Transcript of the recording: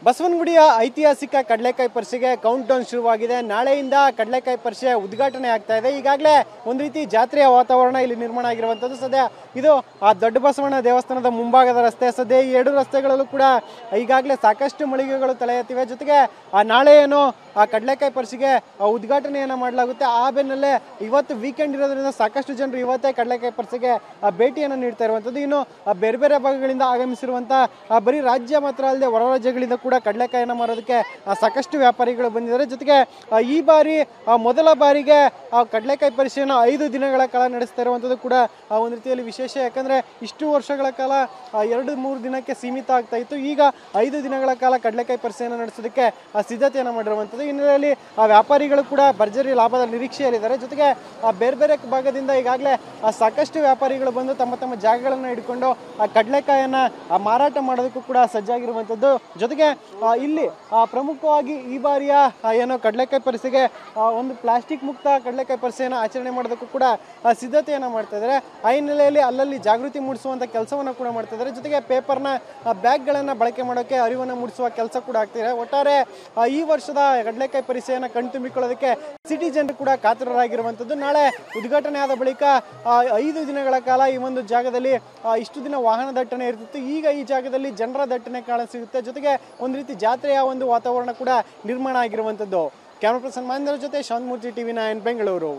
ಬಸವನಗುಡಿಯ ಐತಿಹಾಸಿಕ ಕಡಲೆಕಾಯಿ ಪರಿಷೆಗೆ count down ಶುರುವಾಗಿದೆ. ನಾಳೆಯಿಂದ ಕಡಲೆಕಾಯಿ ಪರಿಷೆ ಉದ್ಘಾಟನೆ ಆಗ್ತಾ ಇದೆ. ಈಗಾಗಲೇ ಒಂದು ರೀತಿ ಜಾತ್ರೆಯ ವಾತಾವರಣ ಇಲ್ಲಿ ನಿರ್ಮಾಣ ಆಗಿರುವಂಥದ್ದು. ಸದ್ಯ ಇದು ಆ ದೊಡ್ಡ ಬಸವಣ್ಣ ದೇವಸ್ಥಾನದ ಮುಂಭಾಗದ ರಸ್ತೆ. ಸದ್ಯ ಈ ಎರಡು ರಸ್ತೆಗಳಲ್ಲೂ ಕೂಡ ಈಗಾಗಲೇ ಸಾಕಷ್ಟು ಮಳಿಗೆಗಳು ತಲೆ ಎತ್ತಿವೆ. ಜೊತೆಗೆ ನಾಳೆ ಏನು ಆ ಕಡಲೆಕಾಯಿ ಪರಿಷೆಗೆ ಉದ್ಘಾಟನೆಯನ್ನು ಮಾಡಲಾಗುತ್ತೆ. ಆ ಬೆನ್ನಲ್ಲೇ ಇವತ್ತು ವೀಕೆಂಡ್ ಇರೋದ್ರಿಂದ ಸಾಕಷ್ಟು ಜನರು ಇವತ್ತೇ ಕಡಲೆಕಾಯಿ ಪರಿಷೆಗೆ ಭೇಟಿಯನ್ನು ನೀಡ್ತಾ ಇರುವಂಥದ್ದು. ಇನ್ನು ಬೇರೆ ಬೇರೆ ಭಾಗಗಳಿಂದ ಆಗಮಿಸಿರುವಂಥ ಬರೀ ರಾಜ್ಯ ಮಾತ್ರ ಅಲ್ಲದೆ ಹೊರ ರಾಜ್ಯಗಳಿಂದ ಕೂಡ ಕಡಲೆಕಾಯಿಯನ್ನು ಮಾರೋದಕ್ಕೆ ಸಾಕಷ್ಟು ವ್ಯಾಪಾರಿಗಳು ಬಂದಿದ್ದಾರೆ. ಜೊತೆಗೆ ಈ ಬಾರಿ ಮೊದಲ ಬಾರಿಗೆ ಕಡಲೆಕಾಯಿ ಪರಿಷೆಯನ್ನು 5 ದಿನಗಳ ಕಾಲ ನಡೆಸ್ತಾ ಇರುವಂಥದ್ದು ಕೂಡ ಒಂದು ರೀತಿಯಲ್ಲಿ ವಿಶೇಷ. ಯಾಕಂದ್ರೆ ಇಷ್ಟು ವರ್ಷಗಳ ಕಾಲ 2-3 ದಿನಕ್ಕೆ ಸೀಮಿತ ಆಗ್ತಾ ಇತ್ತು. ಈಗ 5 ದಿನಗಳ ಕಾಲ ಕಡಲೆಕಾಯಿ ಪರಿಷೆಯನ್ನು ನಡೆಸೋದಕ್ಕೆ ಸಿದ್ಧತೆಯನ್ನು ಮಾಡಿರುವಂಥದ್ದು. ಹಿನ್ನೆಲೆಯಲ್ಲಿ ವ್ಯಾಪಾರಿಗಳು ಕೂಡ ಭರ್ಜರಿ ಲಾಭದ ನಿರೀಕ್ಷೆಯಲ್ಲಿದ್ದಾರೆ. ಜೊತೆಗೆ ಬೇರೆ ಬೇರೆ ಭಾಗದಿಂದ ಈಗಾಗಲೇ ಸಾಕಷ್ಟು ವ್ಯಾಪಾರಿಗಳು ಬಂದು ತಮ್ಮ ತಮ್ಮ ಜಾಗಗಳನ್ನು ಹಿಡ್ಕೊಂಡು ಕಡಲೆಕಾಯಿಯನ್ನ ಮಾರಾಟ ಮಾಡೋದಕ್ಕೂ ಕೂಡ ಸಜ್ಜಾಗಿರುವಂಥದ್ದು. ಜೊತೆಗೆ ಇಲ್ಲಿ ಪ್ರಮುಖವಾಗಿ ಈ ಬಾರಿಯ ಏನೋ ಕಡಲೆಕಾಯಿ ಪರಿಷೆಗೆ ಒಂದು ಪ್ಲಾಸ್ಟಿಕ್ ಮುಕ್ತ ಕಡಲೆಕಾಯಿ ಪರಿಷೆಯನ್ನು ಆಚರಣೆ ಮಾಡೋದಕ್ಕೂ ಕೂಡ ಸಿದ್ಧತೆಯನ್ನು ಮಾಡ್ತಾ ಇದ್ದಾರೆ. ಆ ಹಿನ್ನೆಲೆಯಲ್ಲಿ ಅಲ್ಲಲ್ಲಿ ಜಾಗೃತಿ ಮೂಡಿಸುವಂತ ಕೆಲಸವನ್ನು ಕೂಡ ಮಾಡ್ತಾ ಇದ್ದಾರೆ. ಜೊತೆಗೆ ಪೇಪರ್ನ ಬ್ಯಾಗ್ಗಳನ್ನು ಬಳಕೆ ಮಾಡೋಕೆ ಅರಿವನ್ನು ಮೂಡಿಸುವ ಕೆಲಸ ಕೂಡ ಆಗ್ತಿದೆ. ಒಟ್ಟಾರೆ ಈ ವರ್ಷದ ಕಡಲೆಕಾಯಿ ಪರಿಷೆಯನ್ನು ಕಣ್ತುಂಬಿಕೊಳ್ಳೋದಕ್ಕೆ ಸಿಟಿ ಜನರು ಕೂಡ ಕಾತರರಾಗಿರುವಂಥದ್ದು. ನಾಳೆ ಉದ್ಘಾಟನೆ ಆದ ಬಳಿಕ 5 ದಿನಗಳ ಕಾಲ ಈ ಒಂದು ಜಾಗದಲ್ಲಿ ಇಷ್ಟು ದಿನ ವಾಹನ ದಟ್ಟಣೆ ಇರ್ತಿತ್ತು. ಈಗ ಈ ಜಾಗದಲ್ಲಿ ಜನರ ದಟ್ಟಣೆ ಕಾಣಸಿಗುತ್ತೆ. ಜೊತೆಗೆ ಒಂದು ರೀತಿ ಜಾತ್ರೆಯ ಒಂದು ವಾತಾವರಣ ಕೂಡ ನಿರ್ಮಾಣ ಆಗಿರುವಂಥದ್ದು. ಕ್ಯಾಮರಾ ಪರ್ಸನ್ ಮಹೇಂದ್ರ ಜೊತೆ ಶಾಂತಮೂರ್ತಿ, TV9 ಬೆಂಗಳೂರು.